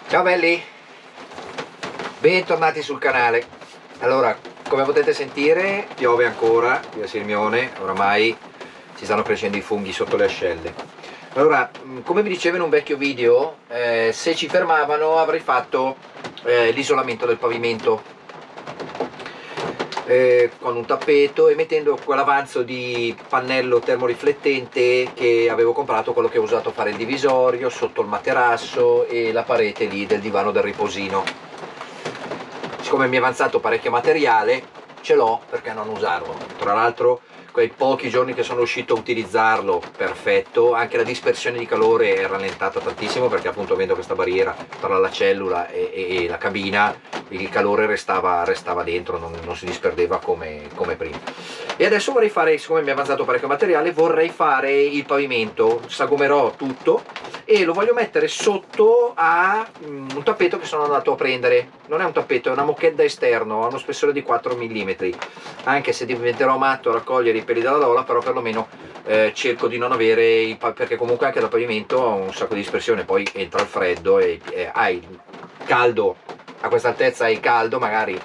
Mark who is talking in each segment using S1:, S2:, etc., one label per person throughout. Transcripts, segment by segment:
S1: Ciao belli, bentornati sul canale. Allora, come potete sentire, piove ancora qui a Sirmione, oramai si stanno crescendo i funghi sotto le ascelle. Allora, come vi dicevo in un vecchio video, se ci fermavano avrei fatto l'isolamento del pavimento con un tappeto e mettendo quell'avanzo di pannello termoriflettente che avevo comprato, quello che ho usato a fare il divisorio sotto il materasso e la parete lì del divano del riposino. Siccome mi è avanzato parecchio materiale, ce l'ho, perché non usarlo? Tra l'altro quei pochi giorni che sono riuscito a utilizzarlo, perfetto. Anche la dispersione di calore è rallentata tantissimo, perché appunto avendo questa barriera tra la cellula e la cabina, il calore restava dentro, non si disperdeva come prima. E adesso vorrei fare, siccome mi è avanzato parecchio materiale, vorrei fare il pavimento. Sagomerò tutto e lo voglio mettere sotto a un tappeto che sono andato a prendere. Non è un tappeto, è una moquette da esterno, ha uno spessore di 4 mm, anche se diventerò matto a raccogliere i peli dalla dola, però perlomeno cerco di non avere perché comunque anche dal pavimento ha un sacco di dispersione, poi entra il freddo e hai caldo, a questa altezza hai caldo, magari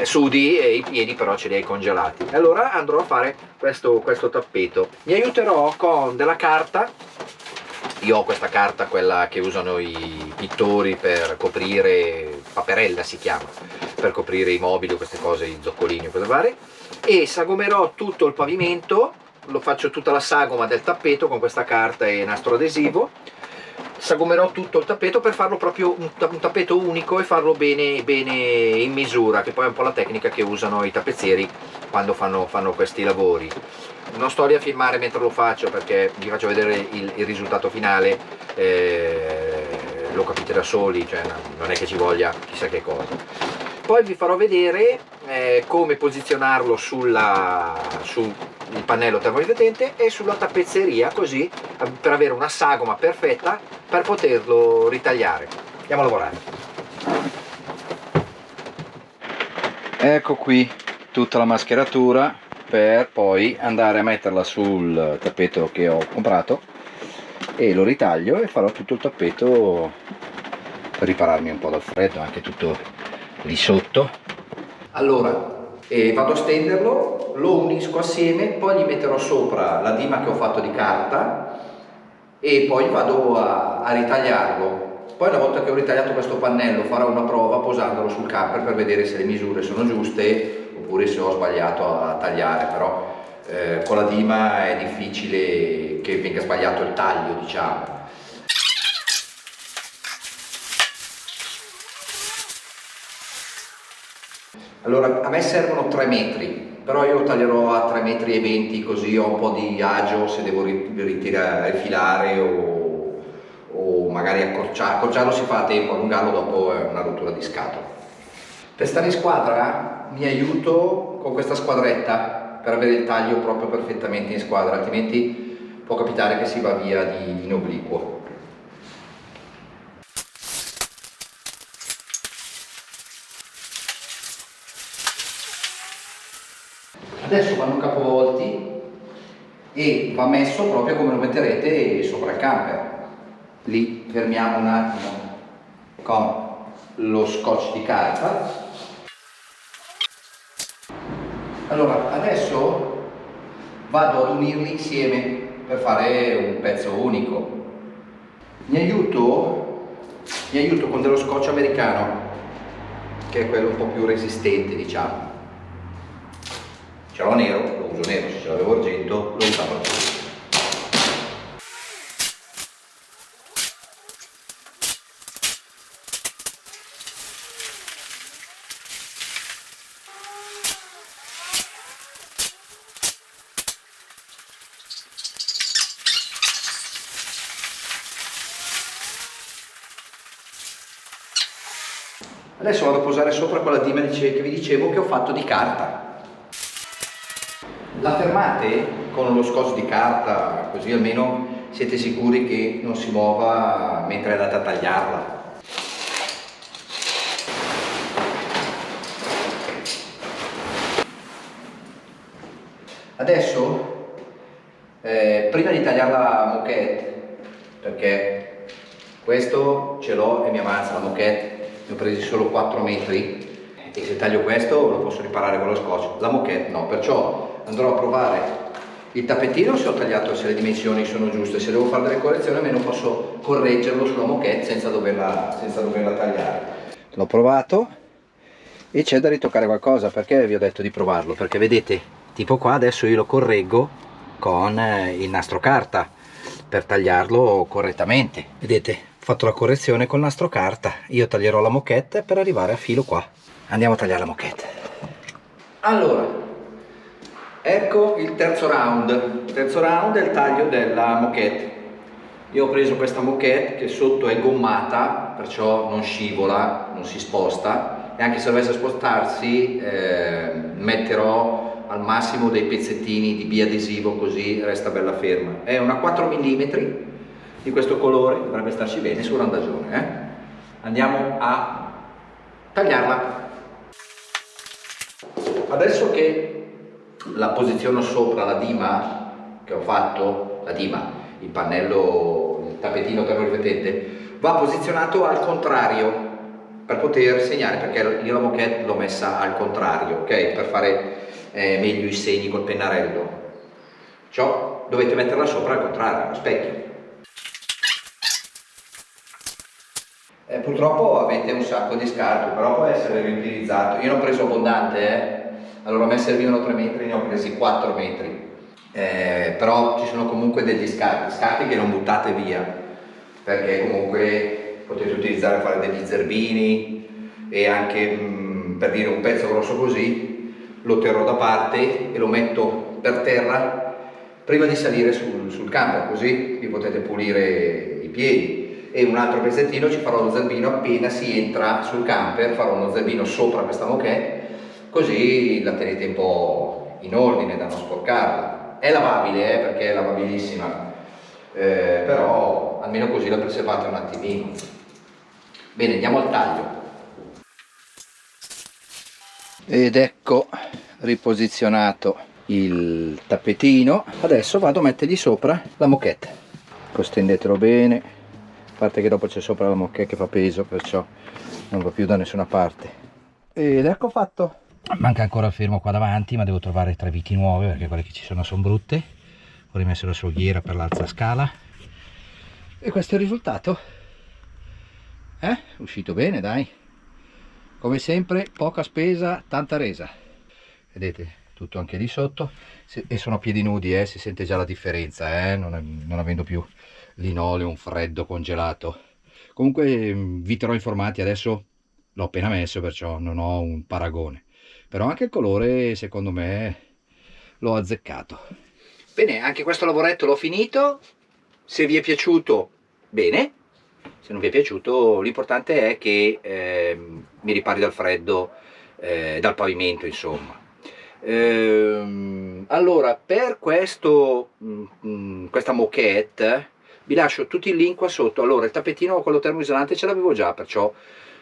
S1: sudi e i piedi però ce li hai congelati. Allora andrò a fare questo tappeto. Mi aiuterò con della carta. Io ho questa carta, quella che usano i pittori per coprire, paperella si chiama, per coprire i mobili o queste cose, i zoccolini o cose varie, e sagomerò tutto il pavimento, lo faccio tutta la sagoma del tappeto con questa carta e nastro adesivo. Sagomerò tutto il tappeto per farlo proprio un tappeto unico e farlo bene in misura, che poi è un po' la tecnica che usano i tappezzieri quando fanno questi lavori. Non sto lì a filmare mentre lo faccio, perché vi faccio vedere il risultato finale, lo capite da soli, cioè non è che ci voglia chissà che cosa. Poi vi farò vedere come posizionarlo sul pannello termoriflettente e sulla tappezzeria, così per avere una sagoma perfetta per poterlo ritagliare. Andiamo a lavorare. Ecco qui tutta la mascheratura per poi andare a metterla sul tappeto che ho comprato e lo ritaglio e farò tutto il tappeto per ripararmi un po' dal freddo, anche tutto lì sotto. Allora, vado a stenderlo, lo unisco assieme, poi gli metterò sopra la dima che ho fatto di carta e poi vado a ritagliarlo. Poi una volta che ho ritagliato questo pannello farò una prova posandolo sul camper per vedere se le misure sono giuste oppure se ho sbagliato a tagliare, però con la dima è difficile che venga sbagliato il taglio, diciamo. Allora, a me servono 3 metri, però io taglierò a 3,20 metri, così ho un po' di agio se devo rifilare o magari accorciarlo si fa a tempo, allungarlo dopo è una rottura di scatola. Per stare in squadra mi aiuto con questa squadretta per avere il taglio proprio perfettamente in squadra, altrimenti può capitare che si va via in obliquo. Adesso vanno capovolti e va messo proprio come lo metterete sopra il camper. Li fermiamo un attimo con lo scotch di carta. Allora, adesso vado ad unirli insieme per fare un pezzo unico. Mi aiuto con dello scotch americano, che è quello un po' più resistente, diciamo. Ce l'ho nero, lo uso nero, se ce l'avevo argento lo usavo argento. Adesso vado a posare sopra quella dima che vi dicevo che ho fatto di carta. La fermate con lo scotch di carta, così almeno siete sicuri che non si muova mentre andate a tagliarla. Adesso, prima di tagliare la moquette, perché Questo ce l'ho e mi avanza la moquette, ne ho presi solo 4 metri e se taglio questo lo posso riparare con lo scotch, la moquette no, perciò andrò a provare il tappetino se ho tagliato, se le dimensioni sono giuste, se devo fare delle correzioni almeno posso correggerlo sulla moquette senza doverla tagliare. L'ho provato e c'è da ritoccare qualcosa, perché vi ho detto di provarlo? Perché vedete, tipo qua adesso io lo correggo con il nastro carta per tagliarlo correttamente. Vedete, ho fatto la correzione col nastro carta, io taglierò la moquette per arrivare a filo qua. Andiamo a tagliare la moquette. Allora, ecco il terzo round. Il terzo round è il taglio della moquette. Io ho preso questa moquette che sotto è gommata, perciò non scivola, non si sposta, e anche se dovesse spostarsi metterò al massimo dei pezzettini di biadesivo così resta bella ferma. È una 4 mm di questo colore, dovrebbe starci bene sul randagione. Andiamo a tagliarla. Adesso che la posiziono sopra la dima che ho fatto, la dima, il pannello, il tappetino termoriflettente, va posizionato al contrario per poter segnare, perché io la moquette l'ho messa al contrario, ok? Per fare meglio i segni col pennarello. Ciò dovete metterla sopra al contrario, allo specchio. Purtroppo avete un sacco di scarto, però può essere riutilizzato. Io ne ho preso abbondante, allora a me servivano 3 metri, ne ho presi 4 metri. Però ci sono comunque degli scarti che non buttate via, perché comunque potete utilizzare per fare degli zerbini e anche per dire un pezzo grosso così lo terrò da parte e lo metto per terra prima di salire sul camper, così vi potete pulire i piedi. E un altro pezzettino ci farò lo zerbino appena si entra sul camper, farò uno zerbino sopra questa moquette, così la tenete un po' in ordine da non sporcarla. È lavabile, perché è lavabilissima, però almeno così la preservate un attimino. Bene, andiamo al taglio. Ed ecco riposizionato il tappetino. Adesso vado a mettergli sopra la moquette. Costendetelo bene, a parte che dopo c'è sopra la moquette che fa peso, perciò non va più da nessuna parte. Ed ecco fatto. Manca ancora il fermo qua davanti, ma devo trovare 3 viti nuove perché quelle che ci sono brutte. Ho rimesso la soghiera per l'alzascala e questo è il risultato. È uscito bene, dai. Come sempre, poca spesa, tanta resa. Vedete, tutto anche lì sotto, e sono a piedi nudi, si sente già la differenza, non avendo più linoleo, un freddo congelato. Comunque vi terrò informati, adesso l'ho appena messo, perciò non ho un paragone. Però anche il colore, secondo me, l'ho azzeccato. Bene, anche questo lavoretto l'ho finito. Se vi è piaciuto, bene. Se non vi è piaciuto, l'importante è che mi ripari dal freddo, dal pavimento, insomma. Allora, per questa moquette vi lascio tutti i link qua sotto. Allora, il tappetino, quello termoisolante, ce l'avevo già, perciò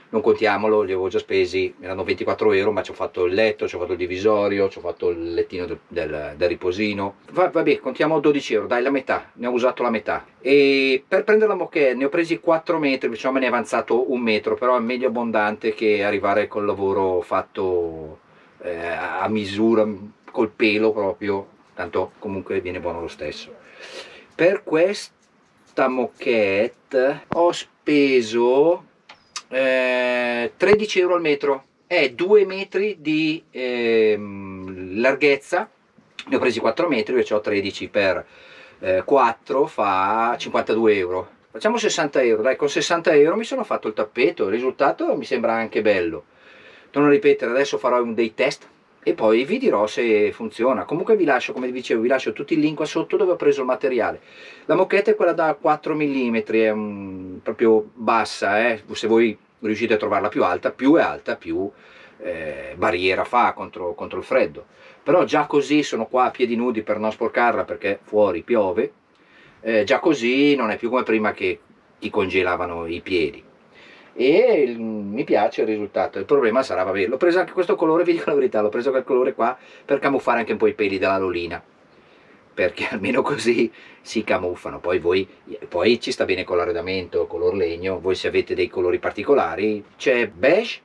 S1: non contiamolo, li avevo già spesi, erano 24 euro, ma ci ho fatto il letto, ci ho fatto il divisorio, ci ho fatto il lettino del riposino. Vabbè, contiamo 12 euro, dai, la metà, ne ho usato la metà. E per prendere la moquette ne ho presi 4 metri, perciò me ne è avanzato 1 metro, però è meglio abbondante che arrivare col lavoro fatto a misura, col pelo proprio, tanto comunque viene buono lo stesso. Per questa moquette ho speso 13 euro al metro, è 2 metri di larghezza, ne ho presi 4 metri, perciò 13 per 4 fa 52 euro. Facciamo 60 euro, dai, con 60 euro mi sono fatto il tappeto, il risultato mi sembra anche bello. Torno a ripetere, adesso farò dei test e poi vi dirò se funziona. Comunque vi lascio, come dicevo, vi lascio tutti i link qua sotto dove ho preso il materiale. La moquette è quella da 4 mm, è proprio bassa, se voi riuscite a trovarla più alta, più è alta, più barriera fa contro il freddo. Però già così sono qua a piedi nudi per non sporcarla perché fuori piove, già così non è più come prima che ti congelavano i piedi. E mi piace il risultato. Il problema sarà, vabbè, l'ho preso anche questo colore, vi dico la verità, l'ho preso quel colore qua per camuffare anche un po' i peli della lolina, perché almeno così si camuffano. Poi ci sta bene con l'arredamento, color legno. Voi se avete dei colori particolari, c'è beige,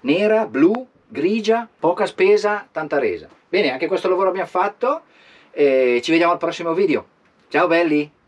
S1: nera, blu, grigia, poca spesa, tanta resa. Bene, anche questo lavoro abbiamo fatto e ci vediamo al prossimo video. Ciao belli!